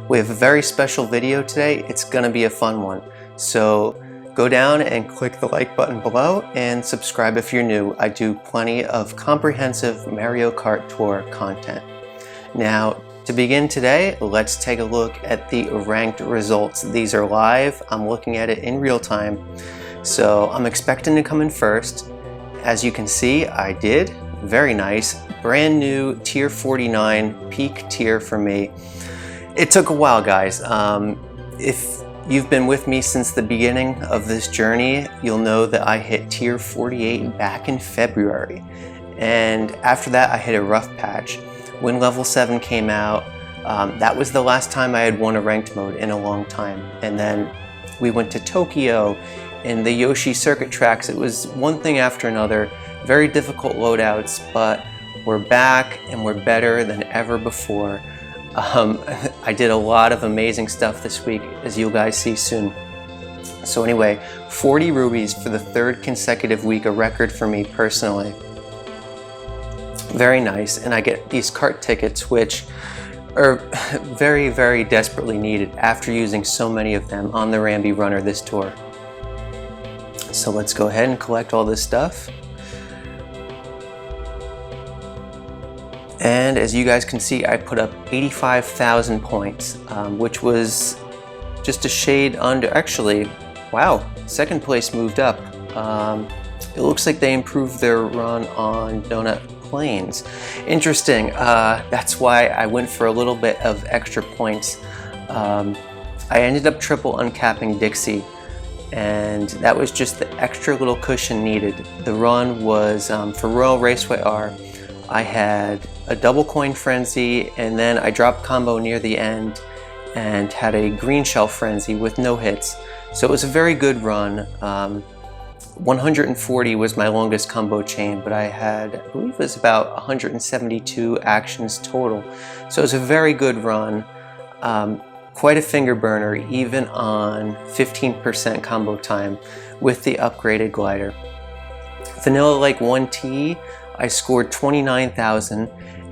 We have a very special video today. It's gonna be a fun one. So go down and click the like button below and subscribe if you're new. I do plenty of comprehensive Mario Kart Tour content. Now, to begin today, let's take a look at the ranked results. These are live. I'm looking at it in real time. So I'm expecting to come in first. As you can see, I did. Very nice. Brand new tier 49 peak tier for me. It took a while, guys. If you've been with me since the beginning of this journey, you'll know that I hit tier 48 back in February. And after that, I hit a rough patch. When level 7 came out, that was the last time I had won a ranked mode in a long time. And then we went to Tokyo and the Yoshi circuit tracks. It was one thing after another, very difficult loadouts, but we're back and we're better than ever before. I did a lot of amazing stuff this week, as you guys see soon. So anyway, 40 rubies for the third consecutive week, a record for me personally. Very nice, and I get these cart tickets, which are very, very desperately needed after using so many of them on the Rambi Runner this tour. So let's go ahead and collect all this stuff. And as you guys can see, I put up 85,000 points, which was just a shade under. Actually, wow, second place moved up. It looks like they improved their run on Donut Plains. Interesting. That's why I went for a little bit of extra points. I ended up triple uncapping Dixie, and that was just the extra little cushion needed. The run was for Royal Raceway R. I had a double coin frenzy, and then I dropped combo near the end and had a green shell frenzy with no hits. So it was a very good run. 140 was my longest combo chain, but I had, I believe it was about 172 actions total. So it was a very good run. Quite a finger burner, even on 15% combo time with the upgraded glider. Vanilla Lake 1T, I scored 29,000,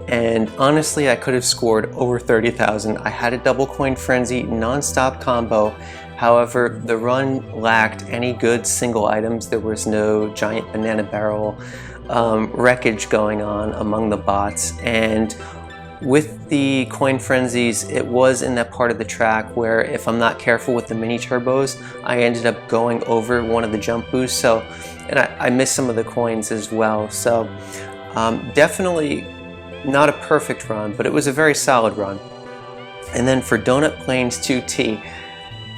and honestly I could have scored over 30,000. I had a double coin frenzy, non-stop combo. However, the run lacked any good single items. There was no giant banana barrel wreckage going on among the bots, and with the coin frenzies, it was in that part of the track where if I'm not careful with the mini turbos, I ended up going over one of the jump boosts. So, and I missed some of the coins as well. So definitely not a perfect run, but it was a very solid run. And then for Donut Plains 2T,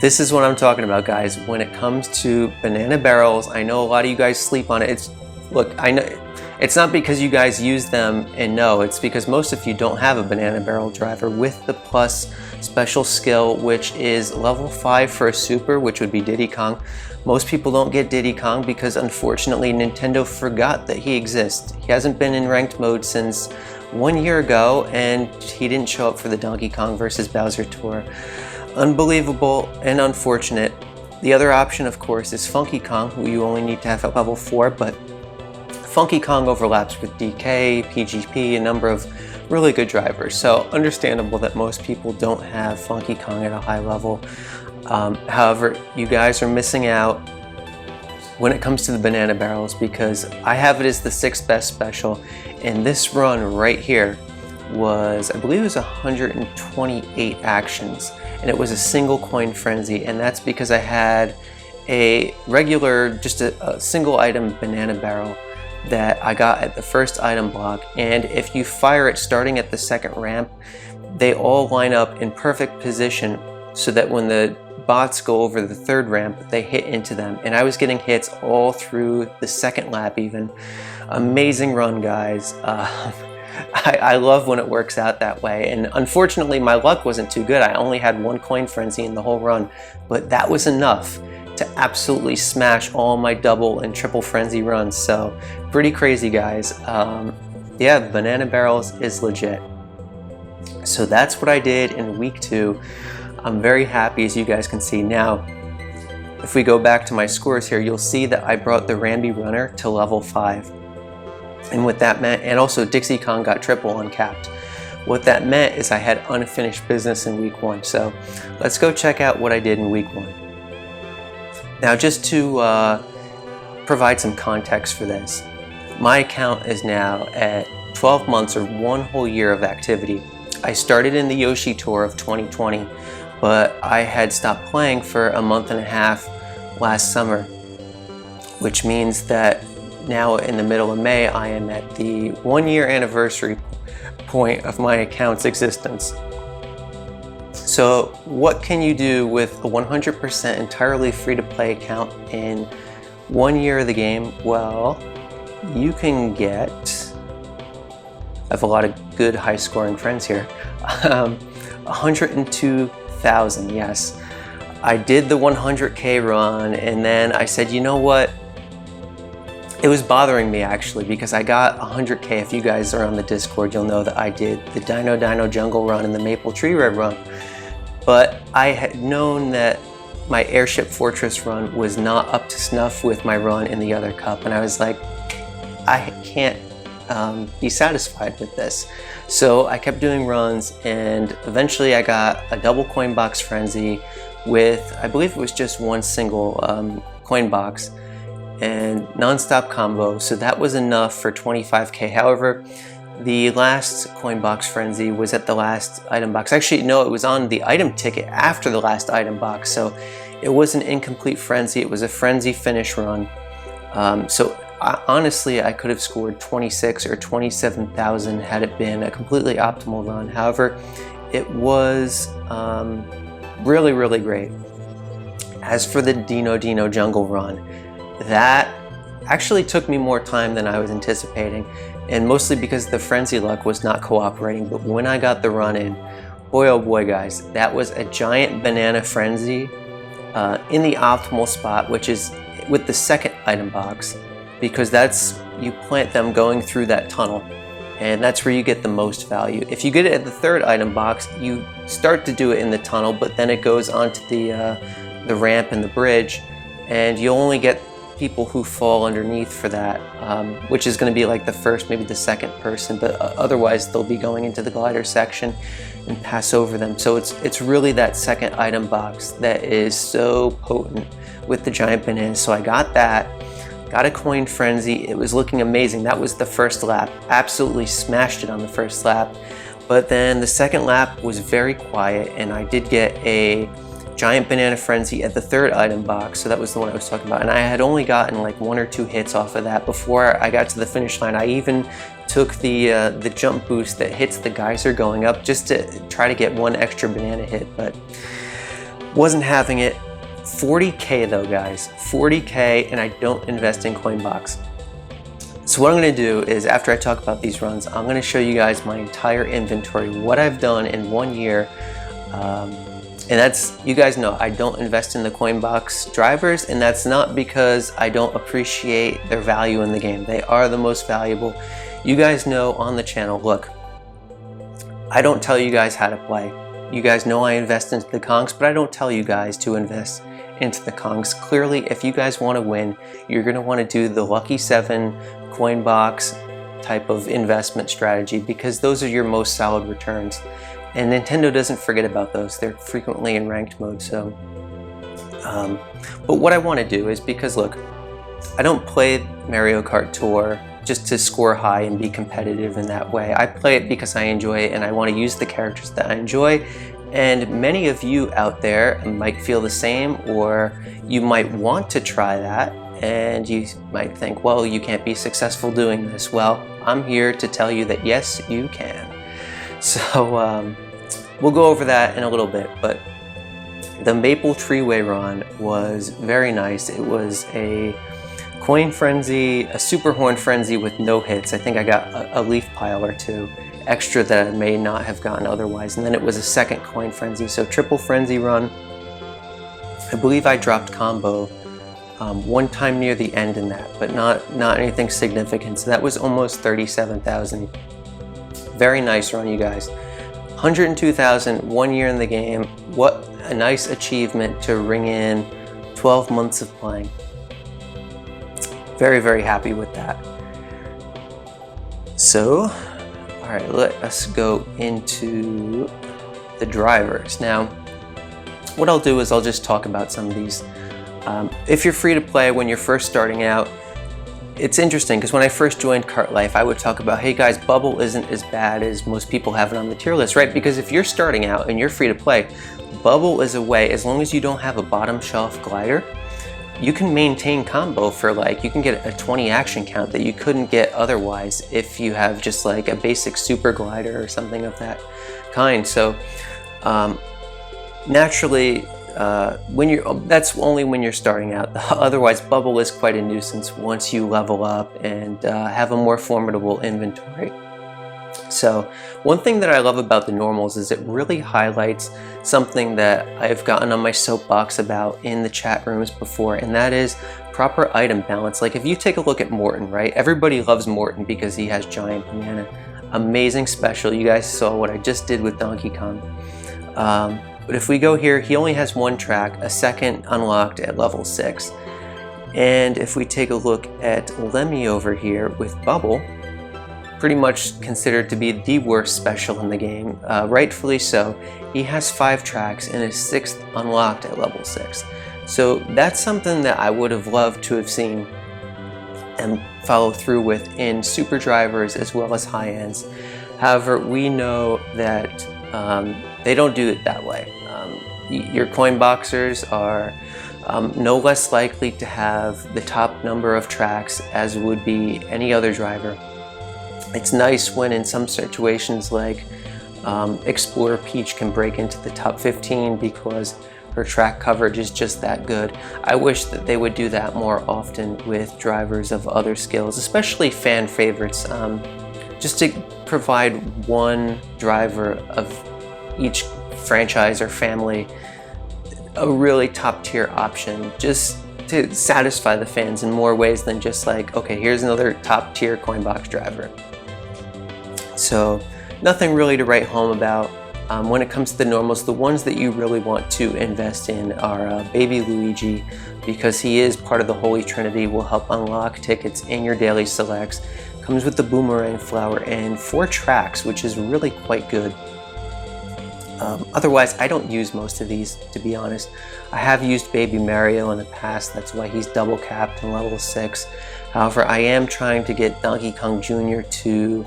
this is what I'm talking about, guys. When it comes to banana barrels, I know a lot of you guys sleep on it. Look, I know it's not because you guys use them and know, it's because most of you don't have a banana barrel driver with the plus special skill, which is level 5 for a super, which would be Diddy Kong. Most people don't get Diddy Kong because unfortunately Nintendo forgot that he exists. He hasn't been in ranked mode since 1 year ago, and he didn't show up for the Donkey Kong versus Bowser tour. Unbelievable and unfortunate. The other option, of course, is Funky Kong, who you only need to have at level 4, but Funky Kong overlaps with DK, PGP, a number of really good drivers. So understandable that most people don't have Funky Kong at a high level. However, you guys are missing out when it comes to the banana barrels, because I have it as the 6th best special, and this run right here was, I believe it was 128 actions, and it was a single coin frenzy, and that's because I had a regular, just a single item banana barrel that I got at the first item block, and if you fire it starting at the second ramp, they all line up in perfect position so that when the bots go over the third ramp, they hit into them, and I was getting hits all through the second lap even. Amazing run, guys. I love when it works out that way, and unfortunately my luck wasn't too good. I only had one coin frenzy in the whole run, but that was enough to absolutely smash all my double and triple frenzy runs. So pretty crazy, guys. Yeah, banana barrels is legit. So that's what I did in week 2. I'm very happy, as you guys can see. Now, if we go back to my scores here, you'll see that I brought the Rambi Runner to level 5. And what that meant, and also Dixie Kong got triple uncapped. What that meant is I had unfinished business in week 1. So let's go check out what I did in week 1. Now, just to provide some context for this, my account is now at 12 months or 1 whole year of activity. I started in the Yoshi Tour of 2020, but I had stopped playing for a month and a half last summer, which means that now in the middle of May, I am at the 1-year anniversary point of my account's existence. So what can you do with a 100% entirely free-to-play account in 1 year of the game? Well, you can get, I have a lot of good high-scoring friends here, 102,000, yes. I did the 100K run, and then I said, you know what? It was bothering me actually, because I got 100K. If you guys are on the Discord, you'll know that I did the Dino Jungle run and the Maple Tree Red run. But I had known that my Airship Fortress run was not up to snuff with my run in the other cup, and I was like, I can't be satisfied with this. So I kept doing runs, and eventually I got a double coin box frenzy with, I believe it was just 1 single coin box and non-stop combo, so that was enough for 25K. However, the last coin box frenzy was at the last item box. Actually, no, it was on the item ticket after the last item box, so it was an incomplete frenzy. It was a frenzy finish run. Honestly, I could have scored 26 or 27,000 had it been a completely optimal run. However, it was really, really great. As for the Dino Jungle run, that actually took me more time than I was anticipating, and mostly because the frenzy luck was not cooperating. But when I got the run in, boy oh boy guys, that was a giant banana frenzy in the optimal spot, which is with the second item box, because that's, you plant them going through that tunnel, and that's where you get the most value. If you get it at the third item box, you start to do it in the tunnel, but then it goes onto the ramp and the bridge, and you only get people who fall underneath for that, which is going to be like the first, maybe the second person, but otherwise they'll be going into the glider section and pass over them. So it's really that second item box that is so potent with the giant bananas. So I got that, got a coin frenzy. It was looking amazing. That was the first lap. Absolutely smashed it on the first lap. But then the second lap was very quiet, and I did get a giant banana frenzy at the third item box, so that was the one I was talking about, and I had only gotten like 1 or 2 hits off of that before I got to the finish line. I even took the jump boost that hits the geyser going up just to try to get 1 extra banana hit, but wasn't having it. 40K though guys, 40K, and I don't invest in Coinbox. So what I'm going to do is, after I talk about these runs, I'm going to show you guys my entire inventory, what I've done in 1 year. And that's, you guys know, I don't invest in the Coinbox drivers, and that's not because I don't appreciate their value in the game. They are the most valuable. You guys know on the channel, look, I don't tell you guys how to play. You guys know I invest into the Kongs, but I don't tell you guys to invest into the Kongs. Clearly, if you guys want to win, you're going to want to do the Lucky 7 Coinbox type of investment strategy, because those are your most solid returns. And Nintendo doesn't forget about those. They're frequently in ranked mode. So, but what I want to do is, because look, I don't play Mario Kart Tour just to score high and be competitive in that way. I play it because I enjoy it, and I want to use the characters that I enjoy. And many of you out there might feel the same, or you might want to try that, and you might think, well, you can't be successful doing this. Well, I'm here to tell you that yes, you can. So we'll go over that in a little bit, but the Maple Treeway run was very nice. It was a coin frenzy, a super horn frenzy with no hits. I think I got a leaf pile or 2 extra that I may not have gotten otherwise, and then it was a second coin frenzy, so triple frenzy run. I believe I dropped combo 1 time near the end in that, but not anything significant, so that was almost 37,000. Very nice run, you guys. 102,000, 1 year in the game. What a nice achievement to ring in 12 months of playing. Very, very happy with that. So, All right, let us go into the drivers. Now, what I'll do is I'll just talk about some of these. If you're free to play when you're first starting out, it's interesting because when I first joined Kart Life, I would talk about, hey guys, Bubble isn't as bad as most people have it on the tier list, right? Because if you're starting out and you're free to play, Bubble is a way, as long as you don't have a bottom shelf glider, you can maintain combo for like, you can get a 20 action count that you couldn't get otherwise if you have just like a basic super glider or something of that kind. So naturally, that's only when you're starting out. Otherwise, Bubble is quite a nuisance once you level up and have a more formidable inventory. So one thing that I love about the normals is it really highlights something that I've gotten on my soapbox about in the chat rooms before, and that is proper item balance. Like if you take a look at Morton, right? Everybody loves Morton because he has Giant Banana. Amazing special. You guys saw what I just did with Donkey Kong. But if we go here, he only has one track, a second unlocked at level 6. And if we take a look at Lemmy over here with Bubble, pretty much considered to be the worst special in the game, rightfully so. He has 5 tracks and his 6th unlocked at level 6. So that's something that I would have loved to have seen and follow through with in super drivers as well as high ends. However, we know that they don't do it that way. Your coin boxers are no less likely to have the top number of tracks as would be any other driver. It's nice when in some situations like Explorer Peach can break into the top 15 because her track coverage is just that good. I wish that they would do that more often with drivers of other skills, especially fan favorites, just to provide one driver of each franchise or family a really top tier option, just to satisfy the fans in more ways than just like, okay, here's another top tier coin box driver. So nothing really to write home about. When it comes to the normals, the ones that you really want to invest in are Baby Luigi, because he is part of the Holy Trinity, will help unlock tickets in your daily selects. Comes with the Boomerang Flower and 4 tracks, which is really quite good. Otherwise, I don't use most of these, to be honest. I have used Baby Mario in the past, that's why he's double capped in level 6. However, I am trying to get Donkey Kong Jr. to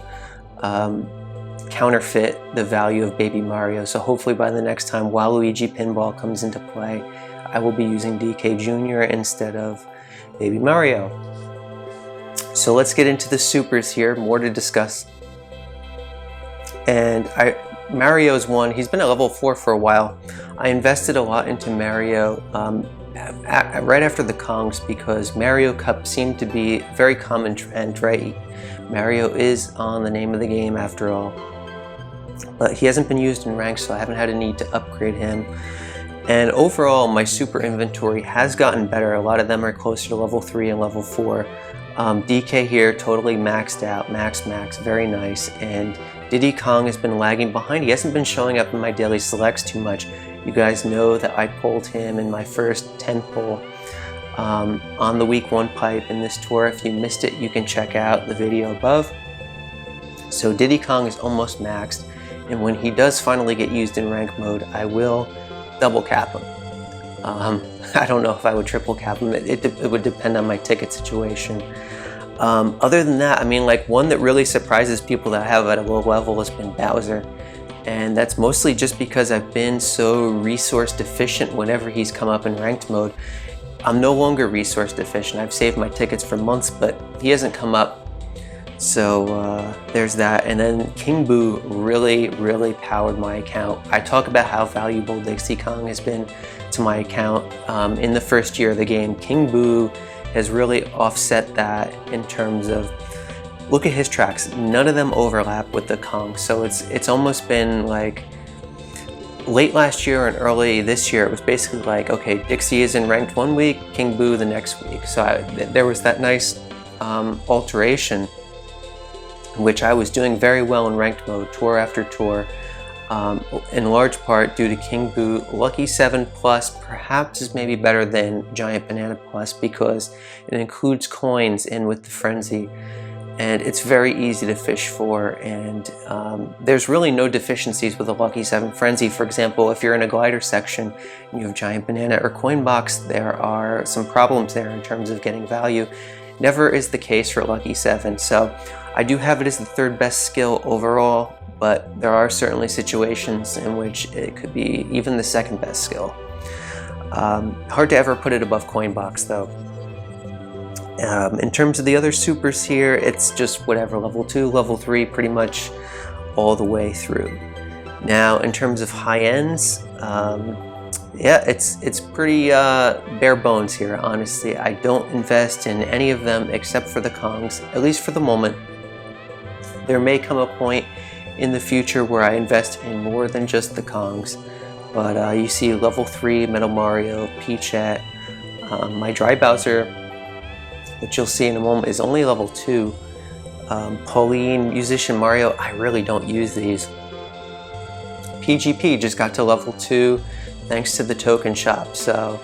counterfeit the value of Baby Mario, so hopefully by the next time Waluigi Pinball comes into play, I will be using DK Jr. instead of Baby Mario. So let's get into the supers here, more to discuss. And Mario's one, he's been at level 4 for a while. I invested a lot into Mario right after the Kongs because Mario Cup seemed to be a very common trend, right? Mario is on the name of the game after all. But he hasn't been used in ranks, so I haven't had a need to upgrade him. And overall, my super inventory has gotten better. A lot of them are closer to level 3 and level 4. DK here, totally maxed out, max, very nice. And Diddy Kong has been lagging behind. He hasn't been showing up in my daily selects too much. You guys know that I pulled him in my first 10 pull on the week 1 pipe in this tour. If you missed it, you can check out the video above. So Diddy Kong is almost maxed, and when he does finally get used in rank mode, I will double cap him. I don't know if I would triple cap him. It would depend on my ticket situation. Other than that, I mean, like one that really surprises people that I have at a low level has been Bowser. And that's mostly just because I've been so resource deficient whenever he's come up in ranked mode. I'm no longer resource deficient. I've saved my tickets for months, but he hasn't come up. So there's that. And then King Boo really powered my account. I talk about how valuable Dixie Kong has been to my account in the first year of the game. King Boo has really offset that in terms of, look at his tracks. None of them overlap with the Kong. So it's almost been like late last year and early this year, it was basically like, okay, Dixie is in ranked 1 week, King Boo the next week. So there was that nice alteration, which I was doing very well in ranked mode, tour after tour, in large part due to King Boo. Lucky 7 Plus perhaps is maybe better than Giant Banana Plus because it includes coins in with the Frenzy. and it's very easy to fish for, and there's really no deficiencies with a Lucky 7 Frenzy. For example, if you're in a glider section and you have Giant Banana or Coin Box, there are some problems there in terms of getting value. Never is the case for Lucky 7, so I do have it as the 3rd best skill overall, but there are certainly situations in which it could be even the 2nd best skill. Hard to ever put it above Coin Box though. In terms of the other supers here, it's just whatever, level 2, level 3, pretty much all the way through. Now, in terms of high ends, yeah, it's pretty bare bones here, honestly. I don't invest in any of them except for the Kongs, at least for the moment. There may come a point in the future where I invest in more than just the Kongs, but you see level 3 Metal Mario, Peachette, my Dry Bowser, which you'll see in a moment, is only level 2. Pauline, Musician Mario, I really don't use these. PGP just got to level 2 thanks to the token shop, so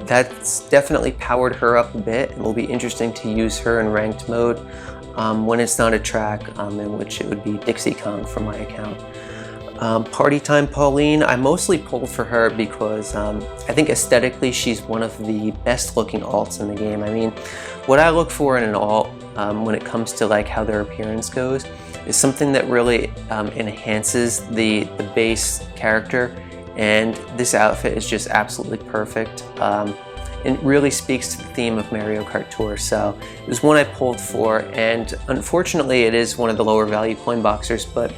that's definitely powered her up a bit. It will be interesting to use her in ranked mode when it's not a track, in which it would be Dixie Kong for my account. Party Time Pauline, I mostly pulled for her because I think aesthetically she's one of the best looking alts in the game. I mean, what I look for in an alt when it comes to like how their appearance goes is something that really enhances the base character, and this outfit is just absolutely perfect. It really speaks to the theme of Mario Kart Tour, so it was one I pulled for, and unfortunately it is one of the lower value coin boxers, but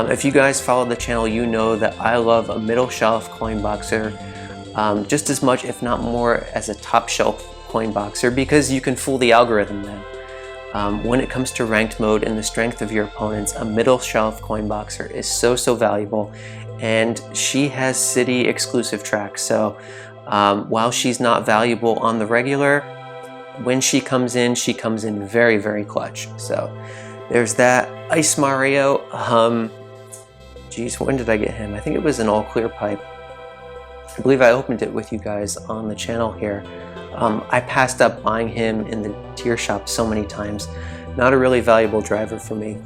if you guys follow the channel, you know that I love a middle shelf coin boxer just as much, if not more, as a top shelf coin boxer, because you can fool the algorithm then. When it comes to ranked mode and the strength of your opponents, a middle shelf coin boxer is so valuable, and she has city exclusive tracks, so while she's not valuable on the regular, when she comes in very clutch. So there's that. Ice Mario, geez, when did I get him? I think it was an all clear pipe. I believe I opened it with you guys on the channel here. I passed up buying him in the tier shop so many times. Not a really valuable driver for me.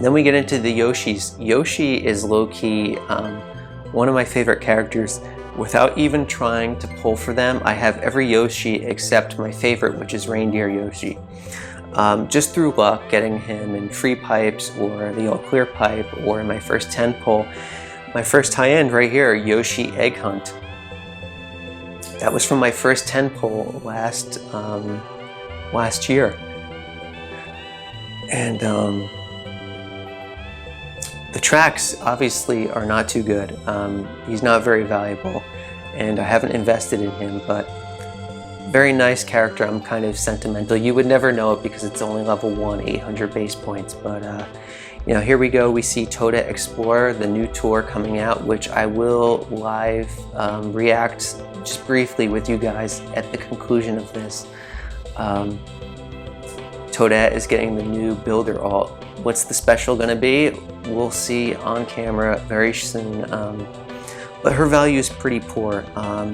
Then we get into the Yoshis. Yoshi is low-key one of my favorite characters. Without even trying to pull for them, I have every Yoshi except my favorite, which is Reindeer Yoshi. Just through luck, getting him in free pipes or the all clear pipe or in my first 10 pull. My first high end right here, Yoshi Egg Hunt. That was from my first 10 pull last year. And the tracks obviously are not too good. He's not very valuable, and I haven't invested in him, but very nice character. I'm kind of sentimental. You would never know it because it's only level 1, 800 base points, but you know, here we go. We see Toadette Explorer, the new tour coming out, which I will live react just briefly with you guys at the conclusion of this. Toadette is getting the new builder alt. What's the special gonna be? We'll see on camera very soon. But her value is pretty poor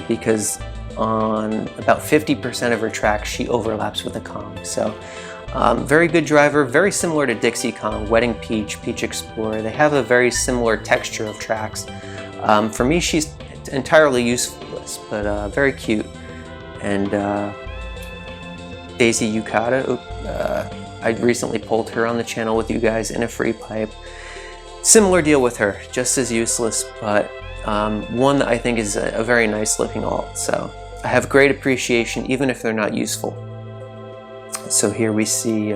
because on about 50% of her tracks she overlaps with a Kong. So very good driver, very similar to Dixie Kong, Wedding Peach, Peach Explorer. They have a very similar texture of tracks. For me, she's entirely useless, but very cute. And Daisy Yukata, I recently pulled her on the channel with you guys in a free pipe. Similar deal with her, just as useless, but one that I think is a very nice looking alt. So I have great appreciation even if they're not useful. So here we see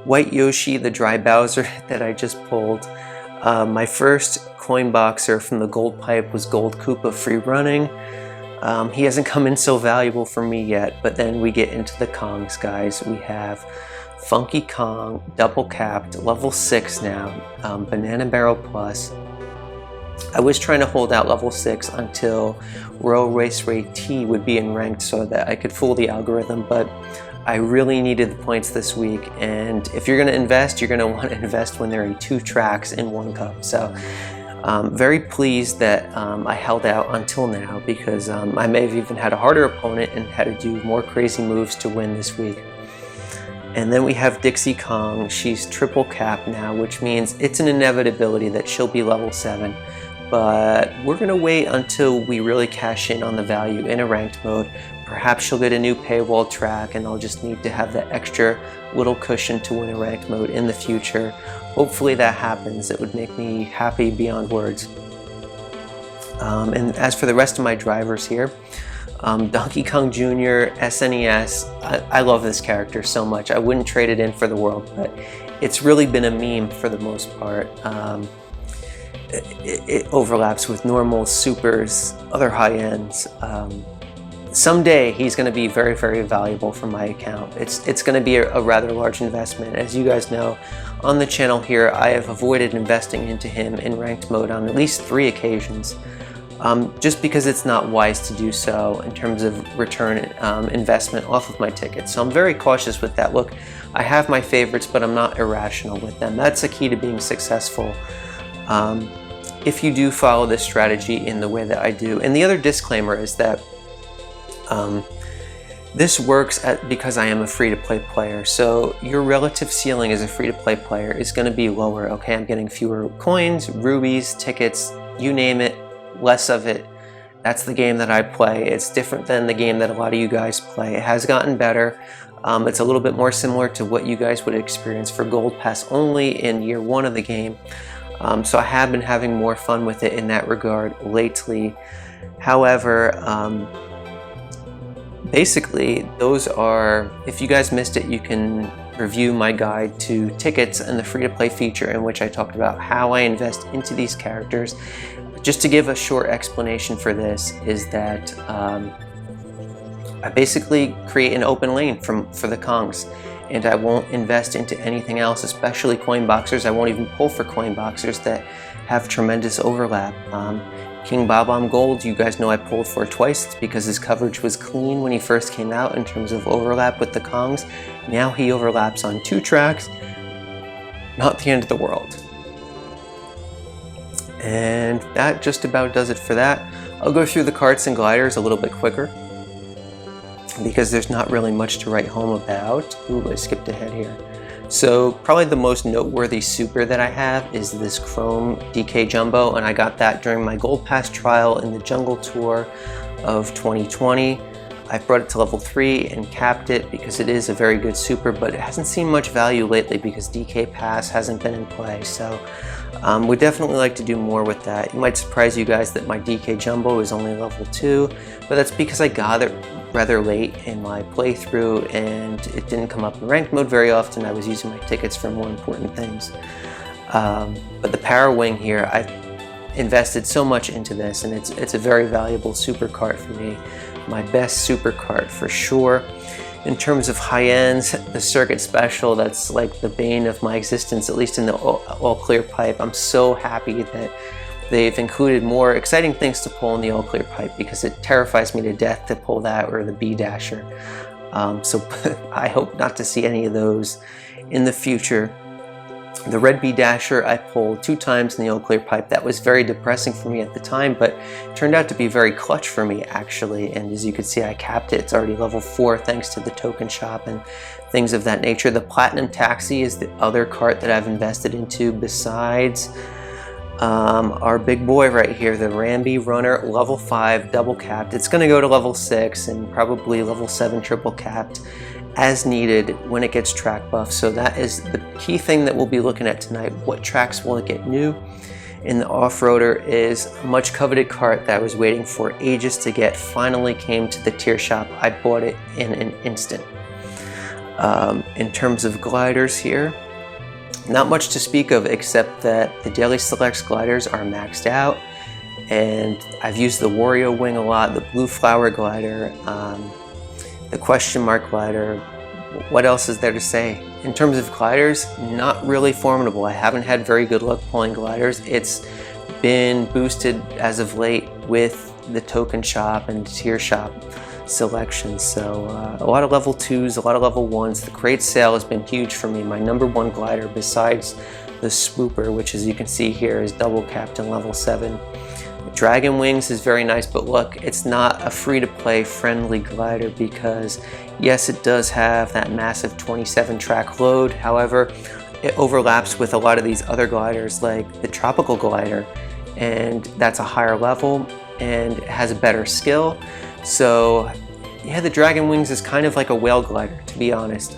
White Yoshi, the Dry Bowser that I just pulled. My first coin boxer from the gold pipe was Gold Koopa Free Running. He hasn't come in so valuable for me yet, but then we get into the Kongs, guys. We have Funky Kong, double capped, level 6 now, Banana Barrel Plus. I was trying to hold out level 6 until Royal Raceway T would be in ranked so that I could fool the algorithm, but I really needed the points this week, and if you're going to invest, you're going to want to invest when there are 2 tracks in 1 cup. So very pleased that I held out until now, because I may have even had a harder opponent and had to do more crazy moves to win this week. And then we have Dixie Kong. She's triple cap now, which means it's an inevitability that she'll be level 7. But we're going to wait until we really cash in on the value in a ranked mode. Perhaps she'll get a new paywall track and I'll just need to have that extra little cushion to win a ranked mode in the future. Hopefully that happens. It would make me happy beyond words. And as for the rest of my drivers here, Donkey Kong Jr., SNES, I love this character so much. I wouldn't trade it in for the world, but it's really been a meme for the most part. It overlaps with normals, supers, other high ends. Someday he's going to be very, very valuable for my account. It's going to be a rather large investment. As you guys know, on the channel here, I have avoided investing into him in ranked mode on at least 3 occasions, just because it's not wise to do so in terms of return investment off of my tickets. So I'm very cautious with that. Look, I have my favorites, but I'm not irrational with them. That's the key to being successful. If you do follow this strategy in the way that I do. And the other disclaimer is that this works because I am a free-to-play player. So your relative ceiling as a free-to-play player is going to be lower. Okay, I'm getting fewer coins, rubies, tickets, you name it, less of it. That's the game that I play. It's different than the game that a lot of you guys play. It has gotten better. It's a little bit more similar to what you guys would experience for Gold Pass only in year 1 of the game. So I have been having more fun with it in that regard lately. However, basically those are, if you guys missed it, you can review my guide to tickets and the free-to-play feature in which I talked about how I invest into these characters. Just to give a short explanation for this is that I basically create an open lane for the Kongs, and I won't invest into anything else, especially coin boxers. I won't even pull for coin boxers that have tremendous overlap. King Bob-omb Gold, you guys know I pulled for twice. It's because his coverage was clean when he first came out in terms of overlap with the Kongs. Now he overlaps on 2 tracks. Not the end of the world. And that just about does it for that. I'll go through the karts and gliders a little bit quicker because there's not really much to write home about. Ooh, I skipped ahead here. So probably the most noteworthy super that I have is this Chrome DK Jumbo, and I got that during my Gold Pass trial in the Jungle Tour of 2020. I brought it to level 3 and capped it because it is a very good super, but it hasn't seen much value lately because DK Pass hasn't been in play. So we'd definitely like to do more with that. It might surprise you guys that my DK Jumbo is only level 2, but that's because I got it rather late in my playthrough and it didn't come up in ranked mode very often. I was using my tickets for more important things. But the Power Wing here, I've invested so much into this, and it's a very valuable super kart for me. My best super kart for sure. In terms of high ends, the Circuit Special, that's like the bane of my existence, at least in the all clear pipe. I'm so happy that they've included more exciting things to pull in the all clear pipe because it terrifies me to death to pull that or the B Dasher. So I hope not to see any of those in the future. The red B Dasher I pulled 2 times in the all clear pipe. That was very depressing for me at the time, but it turned out to be very clutch for me actually. And as you can see, I capped it. It's already level 4 thanks to the token shop and things of that nature. The Platinum Taxi is the other kart that I've invested into besides our big boy right here, the Ramby Runner, level 5 double capped. It's going to go to level 6 and probably level 7 triple capped as needed when it gets track buff. So that is the key thing that we'll be looking at tonight. What tracks will it get new? In the off-roader is a much coveted kart that I was waiting for ages to get. Finally came to the tier shop. I bought it in an instant. In terms of gliders here, not much to speak of except that the Daily Selects gliders are maxed out, and I've used the Wario Wing a lot, the Blue Flower glider, the Question Mark glider. What else is there to say? In terms of gliders, not really formidable. I haven't had very good luck pulling gliders. It's been boosted as of late with the token shop and tier shop selections. So a lot of level 2s, a lot of level 1s. The crate sale has been huge for me. My #1 glider besides the swooper, which as you can see here is double capped in level 7. Dragon Wings is very nice, but look, it's not a free-to-play friendly glider because yes, it does have that massive 27 track load. However, it overlaps with a lot of these other gliders like the Tropical Glider, and that's a higher level and it has a better skill. So yeah, the Dragon Wings is kind of like a whale glider, to be honest.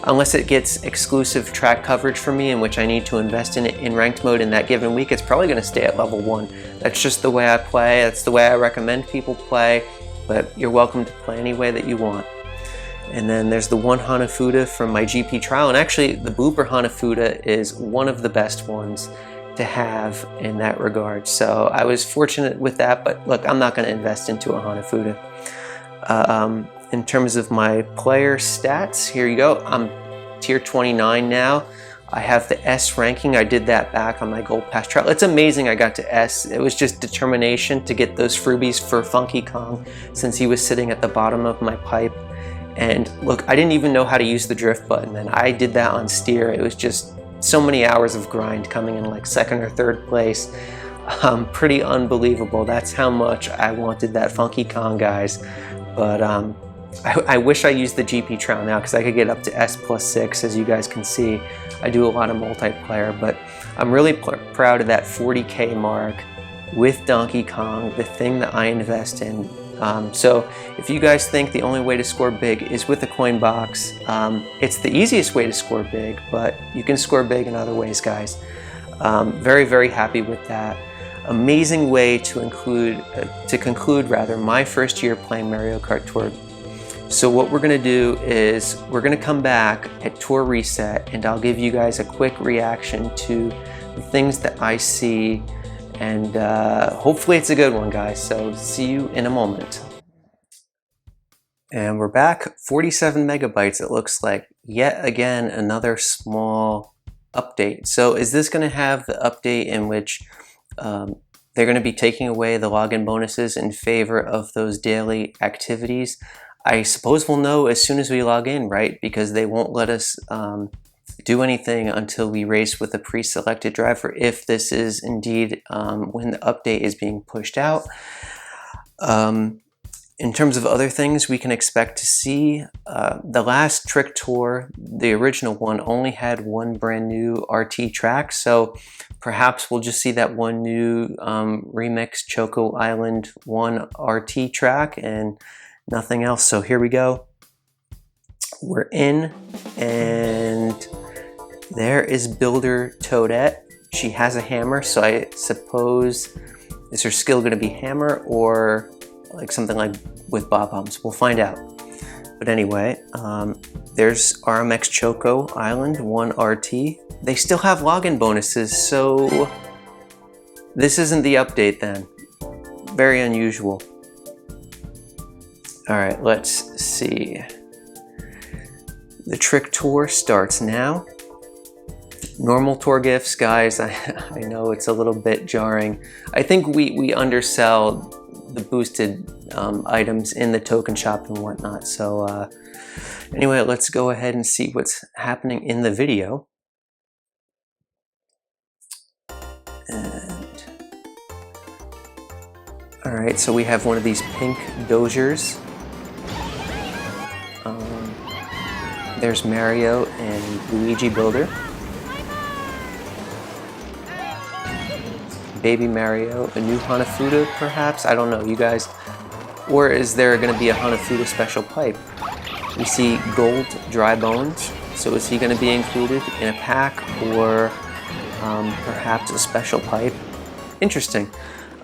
Unless it gets exclusive track coverage for me in which I need to invest in it in ranked mode in that given week, it's probably going to stay at level 1. That's just the way I play. That's the way I recommend people play, but you're welcome to play any way that you want. And then there's the one Hanafuda from my GP trial, and actually the Blooper Hanafuda is one of the best ones to have in that regard. So I was fortunate with that, but look, I'm not going to invest into a Hanafuda. In terms of my player stats, here you go. I'm tier 29 now. I have the S ranking. I did that back on my Gold Pass trial. It's amazing I got to S. It was just determination to get those freebies for Funky Kong since he was sitting at the bottom of my pipe. And look, I didn't even know how to use the drift button, and I did that on steer. It was just so many hours of grind coming in like 2nd or 3rd place. Pretty unbelievable. That's how much I wanted that Funky Kong, guys. But I wish I used the GP trial now because I could get up to S+6, as you guys can see. I do a lot of multiplayer, but I'm really proud of that 40K mark with Donkey Kong, the thing that I invest in. So if you guys think the only way to score big is with a coin box, it's the easiest way to score big, but you can score big in other ways, guys. Very, very happy with that. Amazing way to conclude my first year playing Mario Kart Tour. So what we're going to do is we're going to come back at Tour Reset, and I'll give you guys a quick reaction to the things that I see, and hopefully it's a good one, guys. So see you in a moment. And we're back. 47 megabytes, it looks like. Yet again, another small update. So is this going to have the update in which they're going to be taking away the login bonuses in favor of those daily activities? I suppose we'll know as soon as we log in, right? Because they won't let us do anything until we race with a pre-selected driver, if this is indeed when the update is being pushed out. In terms of other things we can expect to see, the last Trick Tour, the original one, only had one brand new RT track, so perhaps we'll just see that one new remix Choco Island 1 RT track and nothing else. So here we go. We're in, and there is Builder Toadette. She has a hammer, so I suppose, is her skill going to be hammer or like something like with bob bombs? We'll find out. But anyway, there's RMX Choco Island 1 RT. They still have login bonuses, so this isn't the update then. Very unusual. All right, let's see. The Trick Tour starts now. Normal tour gifts, guys. I know it's a little bit jarring. I think we undersell the boosted items in the token shop and whatnot. So anyway, let's go ahead and see what's happening in the video. And all right, so we have one of these pink Dozers. There's Mario and Luigi Builder. Baby Mario, a new Hanafuda perhaps? I don't know, you guys. Or is there going to be a Hanafuda special pipe? We see gold dry bones, so is he going to be included in a pack or perhaps a special pipe? Interesting.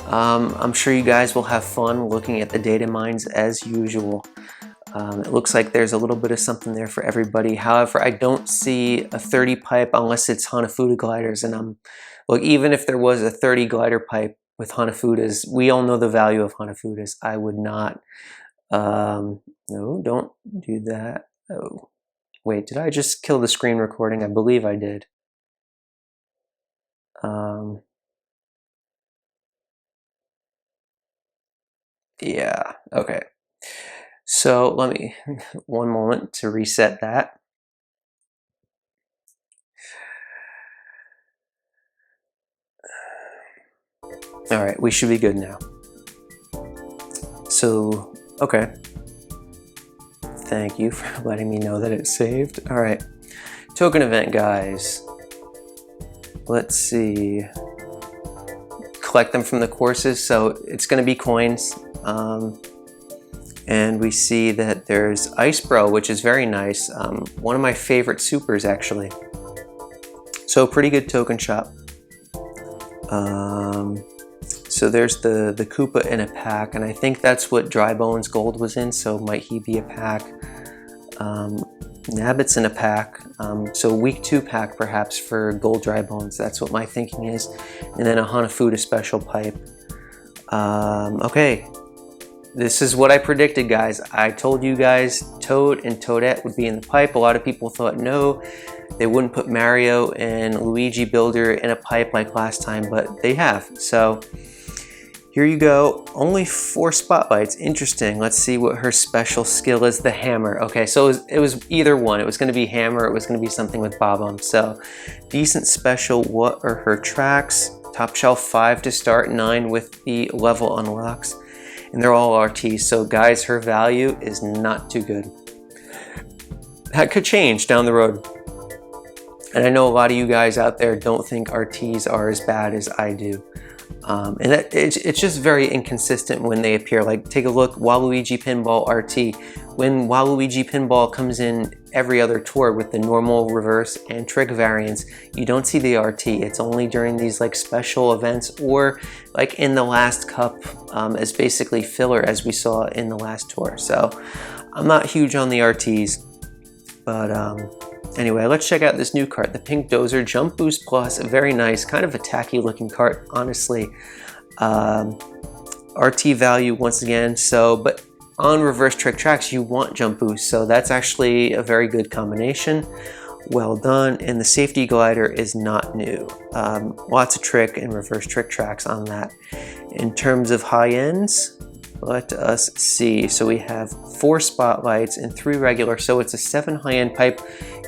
I'm sure you guys will have fun looking at the data mines as usual. It looks like there's a little bit of something there for everybody. However, I don't see a 30 pipe unless it's Hanafuda gliders, and look, even if there was a 30 glider pipe with Hanafudas, we all know the value of Hanafudas. I would not, no, don't do that. Oh, wait, did I just kill the screen recording? I believe I did. Yeah, okay. So let me, one moment to reset that. All right, we should be good now. So, okay. Thank you for letting me know that it's saved. All right, token event, guys. Let's see. Collect them from the courses, so it's going to be coins. And we see that there's Ice Bro, which is very nice. One of my favorite supers, actually. So pretty good token shop. So there's the Koopa in a pack, and I think that's what Dry Bones Gold was in, so might he be a pack. Nabbit's in a pack, so week 2 pack perhaps for Gold Dry Bones, that's what my thinking is. And then a Hanafuda special pipe. Okay, this is what I predicted, guys. I told you guys Toad and Toadette would be in the pipe. A lot of people thought no, they wouldn't put Mario and Luigi Builder in a pipe like last time, but they have. So here you go, only 4 spotlights, interesting. Let's see what her special skill is, the hammer. Okay, so it was either one. It was gonna be hammer, it was gonna be something with Bob-omb. So decent special, what are her tracks? Top shelf 5 to start, 9 with the level unlocks. And they're all RTs, so guys, her value is not too good. That could change down the road. And I know a lot of you guys out there don't think RTs are as bad as I do. And it's just very inconsistent when they appear. Like, take a look, Waluigi Pinball RT. When Waluigi Pinball comes in every other tour with the normal, reverse, and trick variants, you don't see the RT. It's only during these like special events or like in the last cup as basically filler, as we saw in the last tour. So I'm not huge on the RTs, but anyway, let's check out this new cart, the Pink Dozer Jump Boost Plus. Very nice, kind of a tacky looking cart, honestly. RT value once again, so, but on reverse trick tracks, you want jump boost, so that's actually a very good combination. Well done, and the safety glider is not new. Lots of trick and reverse trick tracks on that. In terms of high ends, let us see. So we have 4 spotlights and 3 regular, so it's a 7 high-end pipe.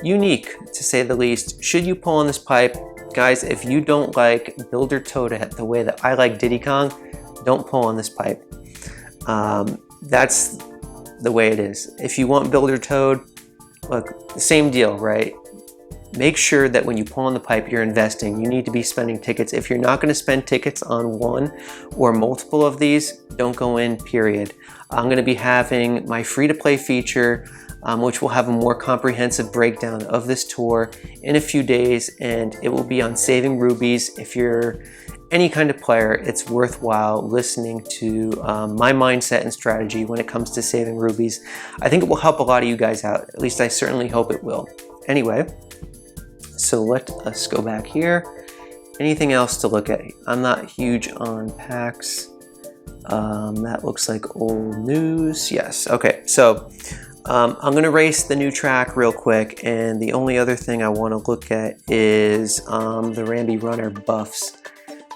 Unique, to say the least. Should you pull on this pipe? Guys, if you don't like Builder Toadette the way that I like Diddy Kong, don't pull on this pipe. That's the way it is. If you want Builder Toad, look, same deal, right? Make sure that when you pull on the pipe, you're investing. You need to be spending tickets. If you're not going to spend tickets on one or multiple of these, don't go in, period. I'm going to be having my free-to-play feature, which will have a more comprehensive breakdown of this tour in a few days, and it will be on saving rubies. If you're any kind of player, it's worthwhile listening to my mindset and strategy when it comes to saving rubies. I think it will help a lot of you guys out. At least I certainly hope it will. Anyway, so let us go back here. Anything else to look at? I'm not huge on packs. That looks like old news. Yes, okay, so I'm gonna race the new track real quick, and the only other thing I wanna look at is the Rambi Runner buffs.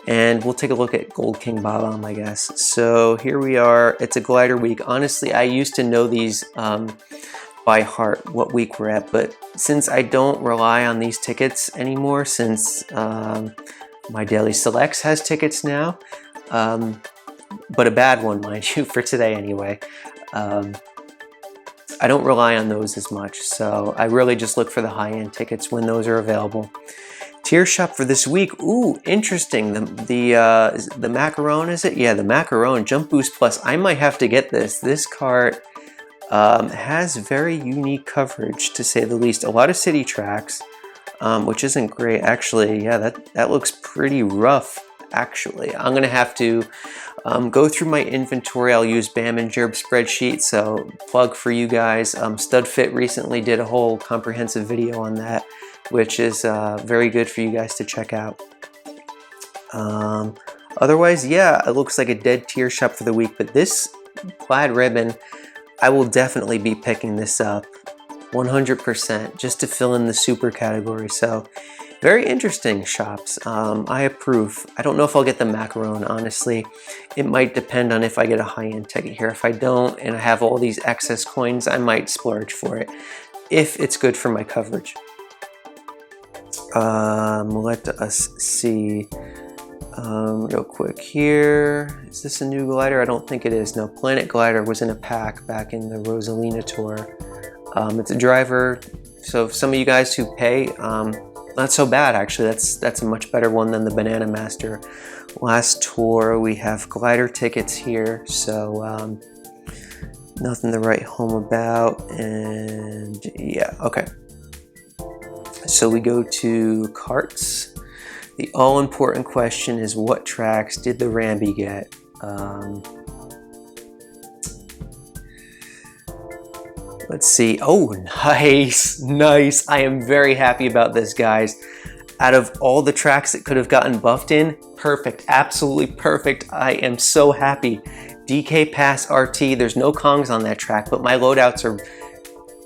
And we'll take a look at Gold King Bob-omb, I guess. So here we are, it's a glider week. Honestly, I used to know these by heart, what week we're at, but since I don't rely on these tickets anymore, since my Daily Selects has tickets now, but a bad one, mind you, for today anyway. I don't rely on those as much, so I really just look for the high-end tickets when those are available. Tier shop for this week. Ooh, interesting. The Macaron, is it? Yeah, the Macaron Jump Boost Plus. I might have to get this. This cart has very unique coverage, to say the least. A lot of city tracks, which isn't great. Actually, yeah, that looks pretty rough, actually. I'm going to have to go through my inventory. I'll use Bam and Jerb spreadsheet, so plug for you guys. StudFit recently did a whole comprehensive video on that, which is very good for you guys to check out. Otherwise, yeah, it looks like a dead tier shop for the week, but this plaid ribbon, I will definitely be picking this up 100% just to fill in the super category. So very interesting shops. I approve. I don't know if I'll get the Macaron, honestly. It might depend on if I get a high-end ticket here. If I don't and I have all these excess coins, I might splurge for it if it's good for my coverage. Let us see. Real quick here, is this a new glider? I don't think it is. No, Planet Glider was in a pack back in the Rosalina Tour. It's a driver, so some of you guys who pay, not so bad actually. That's a much better one than the Banana Master. Last tour, we have glider tickets here, so nothing to write home about, and yeah, okay. So we go to carts. The all-important question is, what tracks did the Rambi get? Let's see. Oh, nice, nice. I am very happy about this, guys. Out of all the tracks that could have gotten buffed in, perfect, absolutely perfect. I am so happy. DK Pass RT, there's no Kongs on that track, but my loadouts are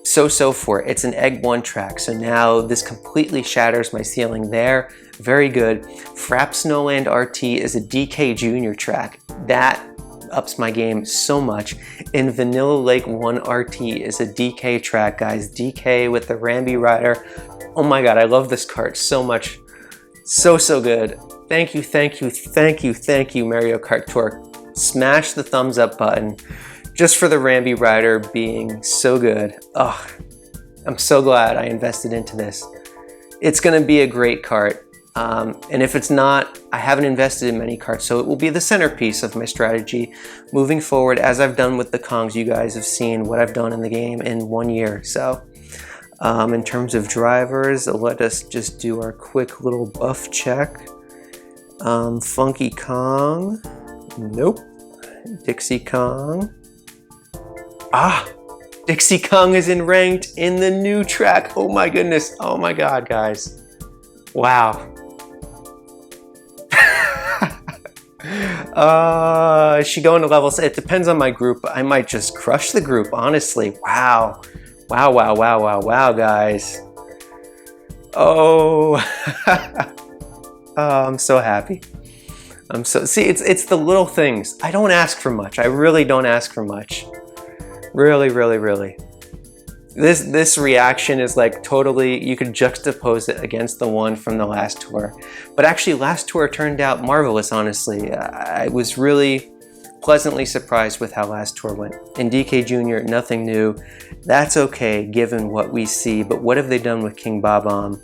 so for it. It's an Egg 1 track, so now this completely shatters my ceiling there. Very good. Frap Snowland RT is a DK Junior track. That ups my game so much. And Vanilla Lake 1 RT is a DK track, guys. DK with the Rambi rider. Oh my god, I love this cart so much. So good. Thank you, Mario Kart Tour. Smash the thumbs up button just for the Rambi rider being so good. Oh, I'm so glad I invested into this. It's gonna be a great cart. And if it's not, I haven't invested in many carts, so it will be the centerpiece of my strategy moving forward. As I've done with the Kongs, you guys have seen what I've done in the game in 1 year. So in terms of drivers, let us just do our quick little buff check. Funky Kong, nope. Dixie Kong, Dixie Kong is ranked in the new track. Oh my goodness, oh my god, guys. Wow. Is she going to levels? It depends on my group. I might just crush the group, honestly. Wow. Wow, guys. Oh. Oh, I'm so happy. See, it's the little things. I don't ask for much. I really don't ask for much. Really. This reaction is like totally, you could juxtapose it against the one from the last tour. But actually, last tour turned out marvelous, honestly. I was really pleasantly surprised with how last tour went. In DK Junior, nothing new. That's okay, given what we see. But what have they done with King Bob-omb?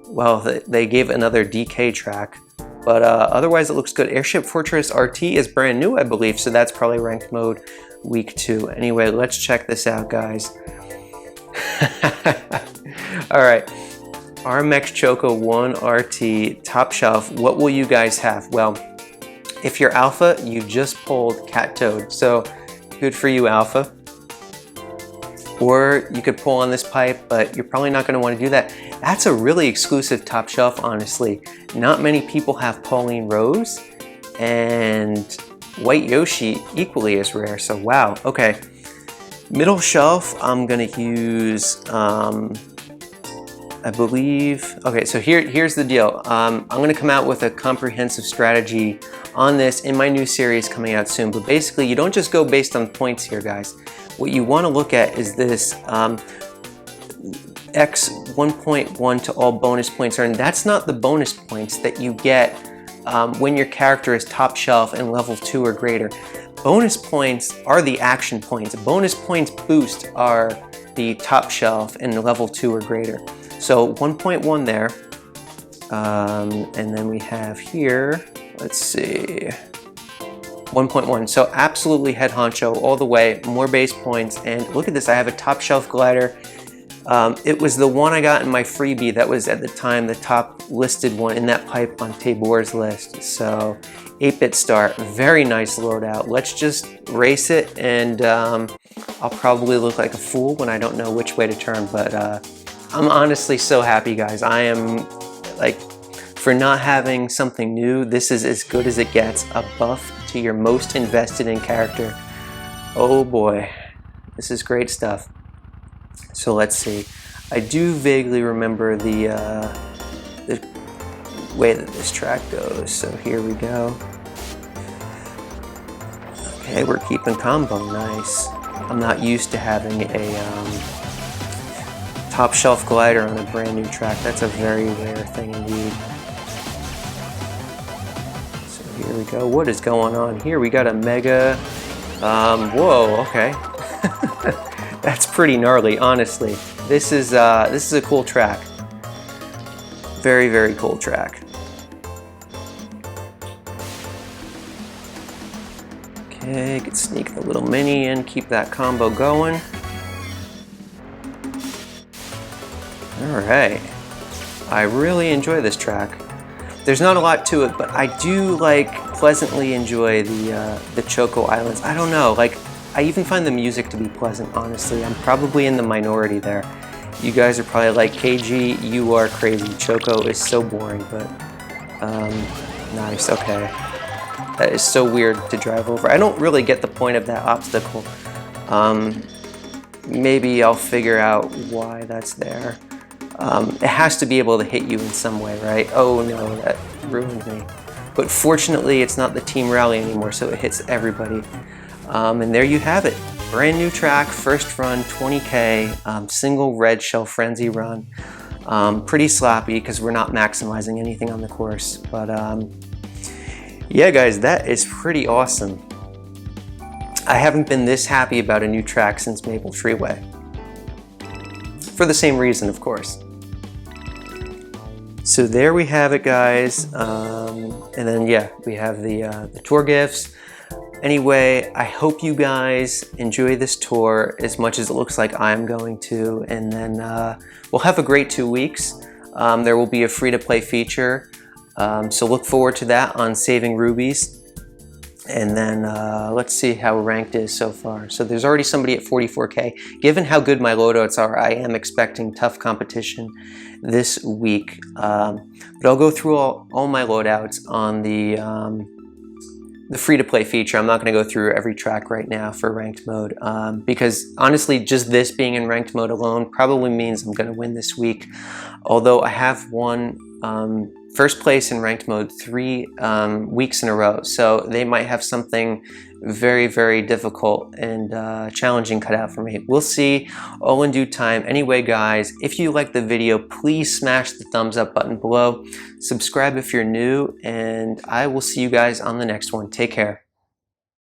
Well, they gave another DK track. But otherwise, it looks good. Airship Fortress RT is brand new, I believe. So that's probably ranked mode week 2. Anyway, let's check this out, guys. All right, RMX Choco 1 RT top shelf. What will you guys have? Well, if you're Alpha, you just pulled Cat Toad, so good for you, Alpha. Or you could pull on this pipe, but you're probably not going to want to do that. That's a really exclusive top shelf, honestly. Not many people have Pauline Rose, and White Yoshi equally as rare, so wow. Okay, middle shelf, I'm gonna use, I believe, okay, so here's the deal. I'm gonna come out with a comprehensive strategy on this in my new series coming out soon, but basically you don't just go based on points here, guys. What you wanna look at is this X 1.1 to all bonus points earned. That's not the bonus points that you get when your character is top shelf and level 2 or greater. Bonus points are the action points. Bonus points boost are the top shelf and level 2 or greater. So 1.1 there. And then we have here, let's see, 1.1. So absolutely head honcho all the way, more base points. And look at this, I have a top shelf glider. It was the one I got in my freebie that was at the time the top listed one in that pipe on Tabor's list. So 8-bit start, very nice loadout. Let's just race it, and I'll probably look like a fool when I don't know which way to turn, but I'm honestly so happy, guys. I am, like, for not having something new, this is as good as it gets. A buff to your most invested in character. Oh boy, this is great stuff. So let's see. I do vaguely remember the way that this track goes. So here we go. Okay, we're keeping combo. Nice. I'm not used to having a top shelf glider on a brand new track. That's a very rare thing indeed. here we go. What is going on here? We got a mega, whoa, okay. That's pretty gnarly, honestly. This is a cool track. Very, very cool track. Okay, could sneak the little mini in, keep that combo going. All right. I really enjoy this track. There's not a lot to it, but I do pleasantly enjoy the Choco Islands. I don't know, I even find the music to be pleasant, honestly. I'm probably in the minority there. You guys are probably like, KG, you are crazy. Choco is so boring, but nice, okay. That is so weird to drive over. I don't really get the point of that obstacle. Maybe I'll figure out why that's there. It has to be able to hit you in some way, right? Oh no, that ruined me. But fortunately, it's not the team rally anymore, so it hits everybody. And there you have it. Brand new track, first run, 20K, single red shell frenzy run. Pretty sloppy because we're not maximizing anything on the course. But yeah, guys, that is pretty awesome. I haven't been this happy about a new track since Maple Freeway. For the same reason, of course. So there we have it, guys. And then, yeah, we have the tour gifts. Anyway, I hope you guys enjoy this tour as much as it looks like I'm going to. And then we'll have a great 2 weeks. There will be a free-to-play feature. So look forward to that on Saving Rubies. And then let's see how ranked is so far. So there's already somebody at 44K. Given how good my loadouts are, I am expecting tough competition this week. But I'll go through all my loadouts on the free-to-play feature. I'm not going to go through every track right now for ranked mode because honestly, just this being in ranked mode alone probably means I'm going to win this week. Although I have won first place in ranked mode 3 weeks in a row, so they might have something very, very difficult and challenging cut out for me. We'll see, all in due time. Anyway, guys, if you liked the video, please smash the thumbs up button below. Subscribe if you're new, and I will see you guys on the next one. Take care.